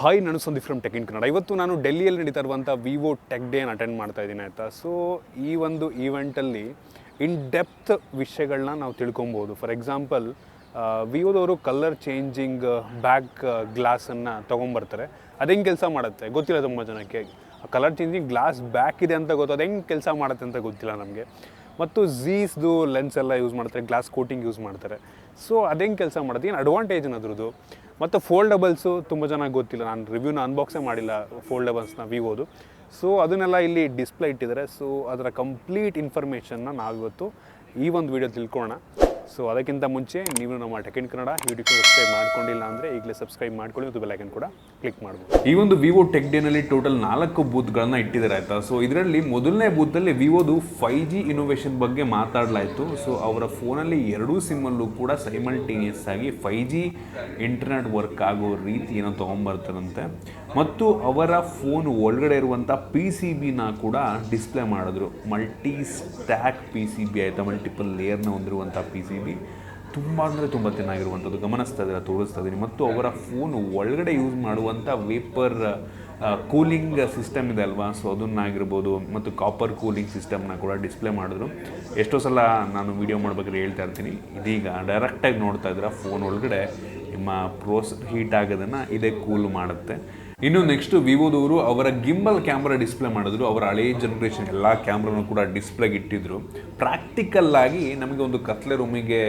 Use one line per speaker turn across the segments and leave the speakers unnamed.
Hi, ನಾನು Sandeep from tech in Kannada. ಇವತ್ತು ನಾನು ಡೆಲ್ಲಿಯಲ್ಲಿ ನಡೀತಾ ಇರುವಂಥ ವಿವೋ ಟೆಕ್ ಡೇನ ಅಟೆಂಡ್ ಮಾಡ್ತಾ ಇದ್ದೀನಿ ಆಯಿತಾ. ಸೊ ಈ ಒಂದು ಈವೆಂಟಲ್ಲಿ ಇನ್ ಡೆಪ್ತ್ ವಿಷಯಗಳನ್ನ ನಾವು ತಿಳ್ಕೊಬೋದು. ಫಾರ್ ಎಕ್ಸಾಂಪಲ್, ವಿವೋದವರು ಕಲರ್ ಚೇಂಜಿಂಗ್ ಬ್ಯಾಕ್ ಗ್ಲಾಸನ್ನು ತೊಗೊಂಬರ್ತಾರೆ. ಅದು ಹೆಂಗೆ ಕೆಲಸ ಮಾಡುತ್ತೆ ಗೊತ್ತಿಲ್ಲ ತುಂಬ ಜನಕ್ಕೆ. ಕಲರ್ ಚೇಂಜಿಂಗ್ ಗ್ಲಾಸ್ ಬ್ಯಾಕ್ ಇದೆ ಅಂತ ಗೊತ್ತು, ಅದು ಹೆಂಗೆ ಕೆಲಸ ಮಾಡುತ್ತೆ ಅಂತ ಗೊತ್ತಿಲ್ಲ ನಮಗೆ. ಮತ್ತು ಝೀಸ್ದು ಲೆನ್ಸ್ ಎಲ್ಲ ಯೂಸ್ ಮಾಡ್ತಾರೆ, ಗ್ಲಾಸ್ ಕೋಟಿಂಗ್ ಯೂಸ್ ಮಾಡ್ತಾರೆ. ಸೊ ಅದು ಹೆಂಗೆ ಕೆಲಸ ಮಾಡುತ್ತೆ, ಏನು ಅಡ್ವಾಂಟೇಜ್ ಅದ್ರದ್ದು. ಮತ್ತು ಫೋಲ್ಡಬಲ್ಸು ತುಂಬ ಚೆನ್ನಾಗಿ ಗೊತ್ತಿಲ್ಲ, ನಾನು ರಿವ್ಯೂನ ಅನ್ಬಾಕ್ಸೇ ಮಾಡಿಲ್ಲ ಫೋಲ್ಡಬಲ್ಸ್ನ ವಿವೋದು. ಸೊ ಅದನ್ನೆಲ್ಲ ಇಲ್ಲಿ ಡಿಸ್ಪ್ಲೇ ಇಟ್ಟಿದ್ದಾರೆ. ಸೊ ಅದರ ಕಂಪ್ಲೀಟ್ ಇನ್ಫಾರ್ಮೇಷನ್ನ ನಾವಿವತ್ತು ಈ ಒಂದು ವಿಡಿಯೋ ತಿಳ್ಕೊಳ್ಳೋಣ. ಸೊ ಅದಕ್ಕಿಂತ ಮುಂಚೆ ನೀವು ನಮ್ಮ tech in Kannada YouTube subscribe ಮಾಡ್ಕೊಂಡಿಲ್ಲ ಅಂದರೆ ಈಗಲೇ ಸಬ್ಸ್ಕ್ರೈಬ್ ಮಾಡ್ಕೊಳ್ಳಿ ಮತ್ತು ಬೆಲ್ ಐಕನ್ ಕೂಡ ಕ್ಲಿಕ್ ಮಾಡ್ಬೋದು. ಈ ಒಂದು ವಿವೋ ಟೆಕ್ ಡೇನಲ್ಲಿ ಟೋಟಲ್ 4 ಬೂತ್ಗಳನ್ನ ಇಟ್ಟಿದ್ದಾರೆ ಆಯಿತಾ. ಸೊ ಇದರಲ್ಲಿ ಮೊದಲನೇ ಬೂತಲ್ಲಿ ವಿವೋದು 5G ಇನೋವೇಷನ್ ಬಗ್ಗೆ ಮಾತಾಡಲಾಯಿತು. ಸೊ ಅವರ ಫೋನಲ್ಲಿ 2 ಸಿಮ್ಮಲ್ಲೂ ಕೂಡ ಸೈಮಲ್ಟೇನಿಯಸ್ ಆಗಿ 5G ಇಂಟರ್ನೆಟ್ ವರ್ಕ್ ಆಗೋ ರೀತಿ ಏನೋ ತೊಗೊಂಬರ್ತಾರಂತೆ. ಮತ್ತು ಅವರ ಫೋನ್ ಒಳಗಡೆ ಇರುವಂಥ PCBನ ಕೂಡ ಡಿಸ್ಪ್ಲೇ ಮಾಡಿದ್ರು. ಮಲ್ಟಿ ಸ್ಟ್ಯಾಕ್ PCB ಆಯಿತಾ, ಮಲ್ಟಿಪಲ್ ಲೇಯರ್ನ ಹೊಂದಿರುವಂಥ PCB ತುಂಬ ಅಂದರೆ ತುಂಬ ಚೆನ್ನಾಗಿರುವಂಥದ್ದು ಗಮನಿಸ್ತಾ ಇದ್ದಾರೆ, ತೋರಿಸ್ತಾ ಇದ್ದೀನಿ. ಮತ್ತು ಅವರ ಫೋನ್ ಒಳಗಡೆ ಯೂಸ್ ಮಾಡುವಂಥ ವೇಪರ್ ಕೂಲಿಂಗ್ ಸಿಸ್ಟಮ್ ಇದೆ ಅಲ್ವಾ, ಸೊ ಅದನ್ನಾಗಿರ್ಬೋದು ಮತ್ತು ಕಾಪರ್ ಕೂಲಿಂಗ್ ಸಿಸ್ಟಮ್ನ ಕೂಡ ಡಿಸ್ಪ್ಲೇ ಮಾಡಿದ್ರು. ಎಷ್ಟೋ ಸಲ ನಾನು ವೀಡಿಯೋ ಮಾಡ್ಬೇಕಾದ್ರೆ ಹೇಳ್ತಾ ಇರ್ತೀನಿ, ಇದೀಗ ಡೈರೆಕ್ಟಾಗಿ ನೋಡ್ತಾ ಇದ್ರೆ ಫೋನ್ ಒಳಗಡೆ ನಿಮ್ಮ ಹೀಟ್ ಆಗೋದನ್ನು ಇದೇ ಕೂಲ್ ಮಾಡುತ್ತೆ. ಇನ್ನು ನೆಕ್ಸ್ಟು ವಿವೋದವರು ಅವರ ಗಿಂಬಲ್ ಕ್ಯಾಮ್ರಾ ಡಿಸ್ಪ್ಲೇ ಮಾಡಿದ್ರು. ಅವರ ಹಳೇ ಜನ್ರೇಷನ್ ಎಲ್ಲ ಕ್ಯಾಮ್ರಾನು ಕೂಡ ಡಿಸ್ಪ್ಲೇಗೆ ಇಟ್ಟಿದ್ರು. ಪ್ರಾಕ್ಟಿಕಲ್ಲಾಗಿ ನಮಗೆ ಒಂದು ಕತ್ಲೆ ರೂಮಿಗೆ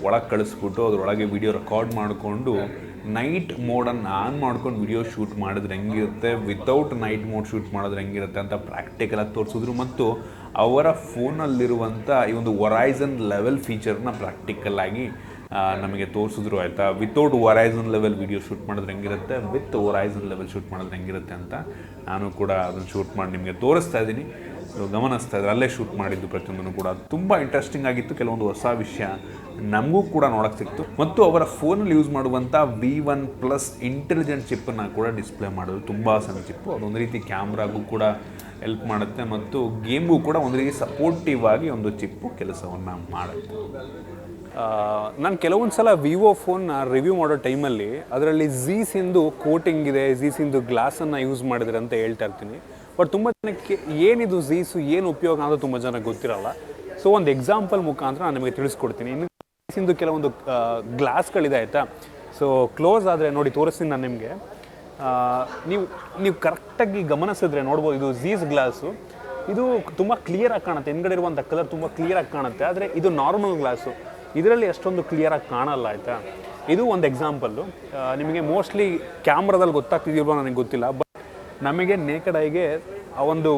ಒಳಗೆ ಕಳಿಸ್ಬಿಟ್ಟು ಅದರೊಳಗೆ ವಿಡಿಯೋ ರೆಕಾರ್ಡ್ ಮಾಡಿಕೊಂಡು ನೈಟ್ ಮೋಡನ್ನು ಆನ್ ಮಾಡ್ಕೊಂಡು ವಿಡಿಯೋ ಶೂಟ್ ಮಾಡಿದ್ರೆ ಹೆಂಗಿರುತ್ತೆ, ವಿತೌಟ್ ನೈಟ್ ಮೋಡ್ ಶೂಟ್ ಮಾಡಿದ್ರೆ ಹೆಂಗಿರುತ್ತೆ ಅಂತ ಪ್ರಾಕ್ಟಿಕಲಾಗಿ ತೋರಿಸಿದ್ರು. ಮತ್ತು ಅವರ ಫೋನಲ್ಲಿರುವಂಥ ಈ ಒಂದು ಹೊರೈಸನ್ ಲೆವೆಲ್ ಫೀಚರ್ನ ಪ್ರಾಕ್ಟಿಕಲ್ಲಾಗಿ ನಮಗೆ ತೋರಿಸಿದ್ರು ಆಯಿತಾ. Without horizon level video shoot ಮಾಡಿದ್ರೆ ಹೆಂಗಿರುತ್ತೆ, ವಿತ್ ಹೊರೈಸನ್ ಲೆವೆಲ್ ಶೂಟ್ ಮಾಡಿದ್ರೆ ಹೆಂಗಿರುತ್ತೆ ಅಂತ ನಾನು ಕೂಡ ಅದನ್ನು ಶೂಟ್ ಮಾಡಿ ನಿಮಗೆ ತೋರಿಸ್ತಾ ಇದ್ದೀನಿ. ಸೊ ಗಮನಿಸ್ತಾ ಇದ್ದಾರೆ, ಅಲ್ಲೇ ಶೂಟ್ ಮಾಡಿದ್ದು ಪ್ರತಿಯೊಂದನ್ನು ಕೂಡ ತುಂಬ ಇಂಟ್ರೆಸ್ಟಿಂಗ್ ಆಗಿತ್ತು. ಕೆಲವೊಂದು ಹೊಸ ವಿಷಯ ನಮಗೂ ಕೂಡ ನೋಡೋಕ್ಕೆ ಸಿಕ್ತು. ಮತ್ತು ಅವರ ಫೋನಲ್ಲಿ ಯೂಸ್ ಮಾಡುವಂಥ V1+ ಇಂಟೆಲಿಜೆಂಟ್ ಚಿಪ್ಪನ್ನು ಕೂಡ ಡಿಸ್ಪ್ಲೇ ಮಾಡೋದು. ತುಂಬ ಸಣ್ಣ ಚಿಪ್ಪು, ಅದೊಂದು ರೀತಿ ಕ್ಯಾಮ್ರಾಗೂ ಕೂಡ ಹೆಲ್ಪ್ ಮಾಡುತ್ತೆ ಮತ್ತು ಗೇಮ್ಗೂ ಕೂಡ ಒಂದು ರೀತಿ ಸಪೋರ್ಟಿವ್ ಆಗಿ ಒಂದು ಚಿಪ್ಪು ಕೆಲಸವನ್ನು ಮಾಡುತ್ತೆ. ನಾನು ಕೆಲವೊಂದು ಸಲ ವಿವೋ ಫೋನ್ನ ರಿವ್ಯೂ ಮಾಡೋ ಟೈಮಲ್ಲಿ ಅದರಲ್ಲಿ ಝೀಸಿಂದು ಕೋಟಿಂಗ್ ಇದೆ, ಝೀಸಿಂದು ಗ್ಲಾಸನ್ನು ಯೂಸ್ ಮಾಡಿದ್ರೆ ಅಂತ ಹೇಳ್ತಾ ಇರ್ತೀನಿ. ಬಟ್ ತುಂಬ ಜನಕ್ಕೆ ಏನಿದು ಝೀಸು ಏನು ಉಪಯೋಗ ಅನ್ನೋದು ತುಂಬ ಜನಕ್ಕೆ ಗೊತ್ತಿರಲ್ಲ. ಸೊ ಒಂದು ಎಕ್ಸಾಂಪಲ್ ಮುಖಾಂತರ ನಾನು ನಿಮಗೆ ತಿಳಿಸ್ಕೊಡ್ತೀನಿ. ಇನ್ನು ಝೀಸಿಂದು ಕೆಲವೊಂದು ಗ್ಲಾಸ್ಗಳಿದೆ ಆಯಿತಾ. ಸೊ ಕ್ಲೋಸ್ ಆದರೆ ನೋಡಿ ತೋರಿಸ್ತೀನಿ ನಾನು ನಿಮಗೆ. ನೀವು ಕರೆಕ್ಟಾಗಿ ಗಮನಿಸಿದ್ರೆ ನೋಡ್ಬೋದು, ಇದು ಝೀಸ್ ಗ್ಲಾಸು. ಇದು ತುಂಬ ಕ್ಲಿಯರಾಗಿ ಕಾಣುತ್ತೆ, ಹಿಂದ್ಗಡೆ ಇರುವಂಥ ಕಲರ್ ತುಂಬ ಕ್ಲಿಯರಾಗಿ ಕಾಣುತ್ತೆ. ಆದರೆ ಇದು ನಾರ್ಮಲ್ ಗ್ಲಾಸು, ಇದರಲ್ಲಿ ಅಷ್ಟೊಂದು ಕ್ಲಿಯರಾಗಿ ಕಾಣಲ್ಲ ಆಯಿತಾ. ಇದು ಒಂದು ಎಕ್ಸಾಂಪಲ್ಲು. ನಿಮಗೆ ಮೋಸ್ಟ್ಲಿ ಕ್ಯಾಮ್ರಾದಲ್ಲಿ ಗೊತ್ತಾಗ್ತಿದೆಯಲ್ವ ನನಗೆ ಗೊತ್ತಿಲ್ಲ, ಬಟ್ ನಮಗೆ ನೇಕಡ್ ಐಗೆ ಆ ಒಂದು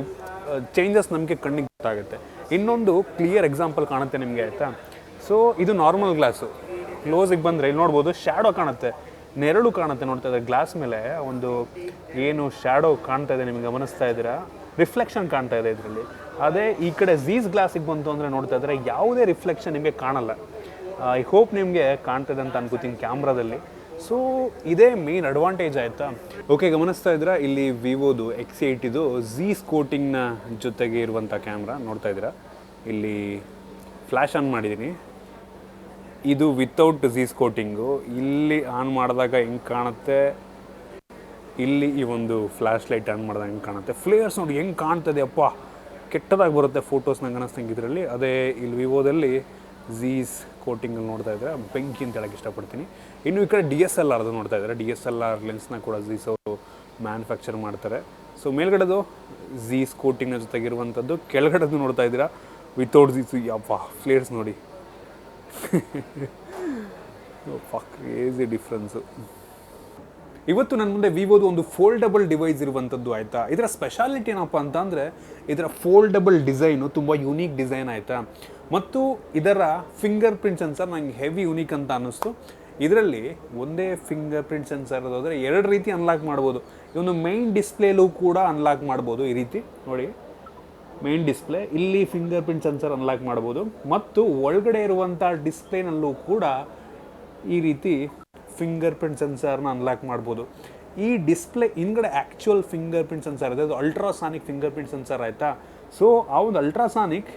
ಚೇಂಜಸ್ ನಮಗೆ ಕಣ್ಣಿಗೆ ಗೊತ್ತಾಗುತ್ತೆ. ಇನ್ನೊಂದು ಕ್ಲಿಯರ್ ಎಕ್ಸಾಂಪಲ್ ಕಾಣುತ್ತೆ ನಿಮಗೆ ಆಯಿತಾ. ಸೊ ಇದು ನಾರ್ಮಲ್ ಗ್ಲಾಸು. ಕ್ಲೋಸಿಗೆ ಬಂದರೆ ಇಲ್ಲಿ ನೋಡ್ಬೋದು ಶ್ಯಾಡೋ ಕಾಣುತ್ತೆ, ನೆರಳು ಕಾಣುತ್ತೆ. ನೋಡ್ತಾ ಇದ್ದಾರೆ ಗ್ಲಾಸ್ ಮೇಲೆ ಒಂದು ಏನು ಶ್ಯಾಡೋ ಕಾಣ್ತಾ ಇದೆ, ನಿಮಗೆ ಗಮನಿಸ್ತಾ ಇದ್ದೀರಾ, ರಿಫ್ಲೆಕ್ಷನ್ ಕಾಣ್ತಾ ಇದೆ ಇದರಲ್ಲಿ. ಅದೇ ಈ ಕಡೆ ಝೀಸ್ ಗ್ಲಾಸಿಗೆ ಬಂತು ಅಂದರೆ ನೋಡ್ತಾ ಇದ್ದರೆ ಯಾವುದೇ ರಿಫ್ಲೆಕ್ಷನ್ ನಿಮಗೆ ಕಾಣಲ್ಲ. ಐ ಹೋಪ್ ನಿಮಗೆ ಕಾಣ್ತದೆ ಅಂತ ಅನ್ಕೋತೀನಿ ಕ್ಯಾಮ್ರಾದಲ್ಲಿ. ಸೊ ಇದೇ ಮೇನ್ ಅಡ್ವಾಂಟೇಜ್ ಆಯಿತಾ. ಓಕೆ, ಗಮನಿಸ್ತಾ ಇದ್ದೀರಾ ಇಲ್ಲಿ ವಿವೋದು X80 ಝೀಸ್ ಕೋಟಿಂಗ್ನ ಜೊತೆಗೆ ಇರುವಂಥ ಕ್ಯಾಮ್ರಾ ನೋಡ್ತಾ ಇದ್ದೀರಾ. ಇಲ್ಲಿ ಫ್ಲ್ಯಾಶ್ ಆನ್ ಮಾಡಿದ್ದೀನಿ, ಇದು ವಿತೌಟ್ ಝೀಸ್ ಕೋಟಿಂಗು. ಇಲ್ಲಿ ಆನ್ ಮಾಡಿದಾಗ ಹೆಂಗೆ ಕಾಣುತ್ತೆ, ಇಲ್ಲಿ ಈ ಒಂದು ಫ್ಲ್ಯಾಶ್ ಲೈಟ್ ಆನ್ ಮಾಡಿದಾಗ ಹೆಂಗೆ ಕಾಣುತ್ತೆ, ಫ್ಲೇಯರ್ಸ್ ನೋಡಿ ಹೆಂಗೆ ಕಾಣ್ತದೆ. ಅಪ್ಪ, ಕೆಟ್ಟದಾಗಿ ಬರುತ್ತೆ ಫೋಟೋಸ್ ನಂಗೆ ಅನ್ನಿಸ್ತಂಗೆ ಇದರಲ್ಲಿ. ಅದೇ ಇಲ್ಲಿ ವಿವೋದಲ್ಲಿ ಝೀಸ್ ಕೋಟಿಂಗಲ್ಲಿ ನೋಡ್ತಾ ಇದ್ದರೆ ಬೆಂಕಿ ಅಂತ ಹೇಳಕ್ಕೆ ಇಷ್ಟಪಡ್ತೀನಿ. ಇನ್ನು ಈ ಕಡೆ DSLR ನೋಡ್ತಾ ಇದ್ದಾರೆ. DSLR ಲೆನ್ಸ್ನ ಕೂಡ ಝೀಸ್ ಅವರು ಮ್ಯಾನುಫ್ಯಾಕ್ಚರ್ ಮಾಡ್ತಾರೆ. ಸೊ ಮೇಲ್ಗಡೆದು ಝೀಸ್ ಕೋಟಿಂಗ್ನ ಜೊತೆಗಿರುವಂಥದ್ದು, ಕೆಳಗಡೆದು ನೋಡ್ತಾ ಇದ್ದೀರಾ ವಿತೌಟ್ ಝೀಸು. ಯಪ್ಪ, ಫ್ಲೇರ್ಸ್ ನೋಡಿ ಕ್ರೇಜಿ ಡಿಫ್ರೆನ್ಸು. ಇವತ್ತು ನನ್ನ ಮುಂದೆ ವಿವೋದು ಒಂದು ಫೋಲ್ಡಬಲ್ ಡಿವೈಸ್ ಇರುವಂಥದ್ದು ಆಯಿತಾ. ಇದರ ಸ್ಪೆಷಾಲಿಟಿ ಏನಪ್ಪ ಅಂತಂದರೆ ಇದರ ಫೋಲ್ಡಬಲ್ ಡಿಸೈನು ತುಂಬ ಯುನೀಕ್ ಡಿಸೈನ್ ಆಯಿತಾ. ಮತ್ತು ಇದರ ಫಿಂಗರ್ ಪ್ರಿಂಟ್ ಸೆನ್ಸರ್ ನನಗೆ ಹೆವಿ ಯುನೀಕ್ ಅಂತ ಅನ್ನಿಸ್ತು. ಇದರಲ್ಲಿ ಒಂದೇ ಫಿಂಗರ್ ಪ್ರಿಂಟ್ ಸೆನ್ಸರ್ ಇರೋದಾದರೆ 2 ರೀತಿ ಅನ್ಲಾಕ್ ಮಾಡ್ಬೋದು. ಇವನು ಮೈನ್ ಡಿಸ್ಪ್ಲೇಲೂ ಕೂಡ ಅನ್ಲಾಕ್ ಮಾಡ್ಬೋದು. ಈ ರೀತಿ ನೋಡಿ, ಮೈನ್ ಡಿಸ್ಪ್ಲೇ, ಇಲ್ಲಿ ಫಿಂಗರ್ ಪ್ರಿಂಟ್ ಸೆನ್ಸರ್ ಅನ್ಲಾಕ್ ಮಾಡ್ಬೋದು. ಮತ್ತು ಒಳಗಡೆ ಇರುವಂಥ ಡಿಸ್ಪ್ಲೇನಲ್ಲೂ ಕೂಡ ಈ ರೀತಿ ಫಿಂಗರ್ ಪ್ರಿಂಟ್ ಸೆನ್ಸರ್ನ ಅನ್ಲಾಕ್ ಮಾಡ್ಬೋದು. ಈ ಡಿಸ್ಪ್ಲೇ ಹಿಂದ್ಗಡೆ ಆ್ಯಕ್ಚುಯಲ್ ಫಿಂಗರ್ ಪ್ರಿಂಟ್ ಸೆನ್ಸರ್ ಇದೆ, ಅದು ಅಲ್ಟ್ರಾಸಾನಿಕ್ ಫಿಂಗರ್ ಪ್ರಿಂಟ್ ಸೆನ್ಸರ್ ಆಯಿತಾ. ಸೊ ಆ ಒಂದು ಅಲ್ಟ್ರಾಸಾನಿಕ್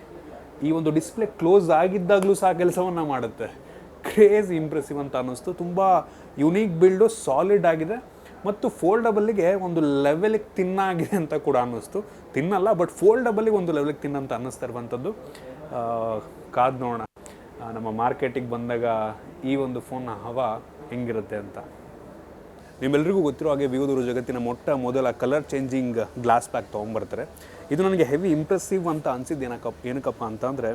ಈ ಒಂದು ಡಿಸ್ಪ್ಲೇ ಕ್ಲೋಸ್ ಆಗಿದ್ದಾಗಲೂ ಸಹ ಕೆಲಸವನ್ನು ಮಾಡುತ್ತೆ. ಕ್ರೇಜ್ ಇಂಪ್ರೆಸಿವ್ ಅಂತ ಅನ್ನಿಸ್ತು. ತುಂಬ ಯುನೀಕ್ ಬಿಲ್ಡು, ಸಾಲಿಡ್ ಆಗಿದೆ. ಮತ್ತು ಫೋಲ್ಡಬಲ್ಲಿಗೆ ಒಂದು ಲೆವೆಲಿಗೆ ತಿನ್ನಾಗಿದೆ ಅಂತ ಕೂಡ ಅನ್ನಿಸ್ತು. ತಿನ್ನಲ್ಲ, ಬಟ್ ಫೋಲ್ಡಬಲ್ಲಿಗೆ ಒಂದು ಲೆವೆಲಿಗೆ ತಿನ್ನಂತ ಅನ್ನಿಸ್ತಾ ಇರುವಂಥದ್ದು. ಕಾದು ನೋಡೋಣ ನಮ್ಮ ಮಾರ್ಕೆಟಿಗೆ ಬಂದಾಗ ಈ ಒಂದು ಫೋನ್ನ ಹವಾ ಹೆಂಗಿರುತ್ತೆ ಅಂತ. ನಿಮ್ಮೆಲ್ಲರಿಗೂ ಗೊತ್ತಿರೋ ಹಾಗೆ ವಿವೋದವರು ಜಗತ್ತಿನ ಮೊದಲ ಕಲರ್ ಚೇಂಜಿಂಗ್ ಗ್ಲಾಸ್ ಪ್ಯಾಕ್ ತೊಗೊಂಬರ್ತಾರೆ. ಇದು ನನಗೆ ಹೆವಿ ಇಂಪ್ರೆಸಿವ್ ಅಂತ ಅನಿಸಿದ್ದು ಏನಕ್ಕಪ್ಪ ಅಂತಂದರೆ,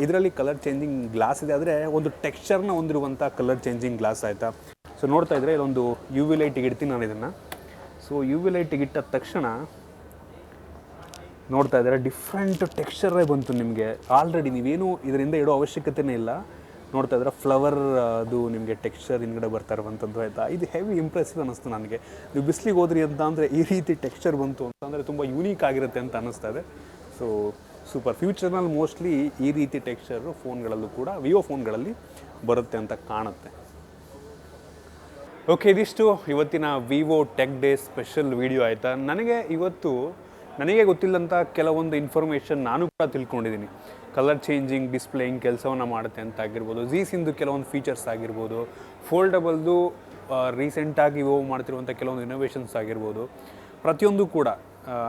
ಇದರಲ್ಲಿ ಕಲರ್ ಚೇಂಜಿಂಗ್ ಗ್ಲಾಸ್ ಇದೆ, ಆದರೆ ಒಂದು ಟೆಕ್ಸ್ಚರ್ನ ಹೊಂದಿರುವಂಥ ಕಲರ್ ಚೇಂಜಿಂಗ್ ಗ್ಲಾಸ್ ಆಯಿತಾ. ಸೊ ನೋಡ್ತಾ ಇದ್ದರೆ ಇಲ್ಲೊಂದು ಯು ವಿ ಲೈಟಿಗೆ ಇಡ್ತೀನಿ ನಾನು ಇದನ್ನು. ಸೊ ಯು ವಿ ಲೈಟಿಗೆ ಇಟ್ಟ ತಕ್ಷಣ ನೋಡ್ತಾ ಇದ್ದಾರೆ ಡಿಫ್ರೆಂಟ್ ಟೆಕ್ಸ್ಚರೇ ಬಂತು ನಿಮಗೆ. ಆಲ್ರೆಡಿ ನೀವೇನು ಇದರಿಂದ ಇಡೋ ಅವಶ್ಯಕತೆಯೇ ಇಲ್ಲ. ನೋಡ್ತಾ ಇದ್ರೆ ಫ್ಲವರ್ ಅದು ನಿಮಗೆ ಟೆಕ್ಸ್ಚರ್ ಹಿಂದ್ಗಡೆ ಬರ್ತಾ ಇರುವಂಥದ್ದು ಆಯಿತಾ. ಇದು ಹೆವಿ ಇಂಪ್ರೆಸಿವ್ ಅನ್ನಿಸ್ತು ನನಗೆ. ನೀವು ಬಿಸಿಲಿಗೆ ಹೋದ್ರಿ ಅಂತ ಅಂದರೆ ಈ ರೀತಿ ಟೆಕ್ಸ್ಚರ್ ಬಂತು ಅಂತಂದರೆ ತುಂಬ ಯೂನೀಕ್ ಆಗಿರುತ್ತೆ ಅಂತ ಅನ್ನಿಸ್ತಾ ಇದೆ. So super. ಫ್ಯೂಚರ್ನಲ್ಲಿ ಮೋಸ್ಟ್ಲಿ ಈ ರೀತಿ ಟೆಕ್ಸ್ಚರು ಫೋನ್ಗಳಲ್ಲೂ ಕೂಡ ವಿವೋ ಫೋನ್ಗಳಲ್ಲಿ ಬರುತ್ತೆ ಅಂತ ಕಾಣುತ್ತೆ. ಓಕೆ, ಇದಿಷ್ಟು ಇವತ್ತಿನ Vivo tech day special video ಆಯಿತಾ. ನನಗೆ ಗೊತ್ತಿಲ್ಲಂಥ ಕೆಲವೊಂದು ಇನ್ಫಾರ್ಮೇಷನ್ ನಾನು ಕೂಡ ತಿಳ್ಕೊಂಡಿದ್ದೀನಿ. ಕಲರ್ ಚೇಂಜಿಂಗ್ ಡಿಸ್ಪ್ಲೇ ಹಿಂಗೆ ಕೆಲಸವನ್ನು ಮಾಡುತ್ತೆ ಅಂತ ಆಗಿರ್ಬೋದು, ಝೀಸಿಂದು ಕೆಲವೊಂದು ಫೀಚರ್ಸ್ ಆಗಿರ್ಬೋದು, ಫೋಲ್ಡಬಲ್ದು ರೀಸೆಂಟಾಗಿ ವಿವೋ ಮಾಡ್ತಿರುವಂಥ ಕೆಲವೊಂದು ಇನೋವೇಷನ್ಸ್ ಆಗಿರ್ಬೋದು, ಪ್ರತಿಯೊಂದು ಕೂಡ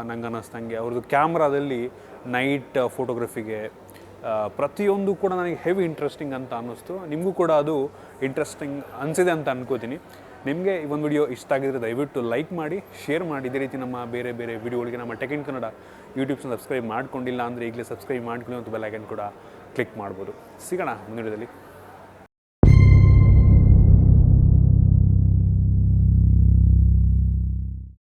ನಂಗೆ ಅನ್ನಿಸ್ದಂಗೆ ಅವ್ರದ್ದು ಕ್ಯಾಮ್ರಾದಲ್ಲಿ ನೈಟ್ ಫೋಟೋಗ್ರಫಿಗೆ ಪ್ರತಿಯೊಂದು ಕೂಡ ನನಗೆ ಹೆವಿ ಇಂಟ್ರೆಸ್ಟಿಂಗ್ ಅಂತ ಅನ್ನಿಸ್ತು. ನಿಮಗೂ ಕೂಡ ಅದು ಇಂಟ್ರೆಸ್ಟಿಂಗ್ ಅನಿಸಿದೆ ಅಂತ ಅನ್ಕೋತೀನಿ. ನಿಮಗೆ ಈ ಒಂದು ವಿಡಿಯೋ ಇಷ್ಟ ಆಗಿದ್ರೆ ದಯವಿಟ್ಟು ಲೈಕ್ ಮಾಡಿ, ಶೇರ್ ಮಾಡಿ. ಇದೇ ರೀತಿ ನಮ್ಮ ಬೇರೆ ವಿಡಿಯೋಗಳಿಗೆ ನಮ್ಮ ಟೆಕ್ ಇನ್ ಕನ್ನಡ ಯೂಟ್ಯೂಬ್ನ ಸಬ್ಸ್ಕ್ರೈಬ್ ಮಾಡ್ಕೊಂಡಿಲ್ಲ ಅಂದರೆ ಈಗಲೇ ಸಬ್ಸ್ಕ್ರೈಬ್ ಮಾಡ್ಕೊಳ್ಳಿ ಮತ್ತು ಬೆಲ್ ಐಕನ್ ಕೂಡ ಕ್ಲಿಕ್ ಮಾಡ್ಬೋದು. ಸಿಗೋಣ ಮುಂದಿನ ವಿಡಿಯೋದಲ್ಲಿ.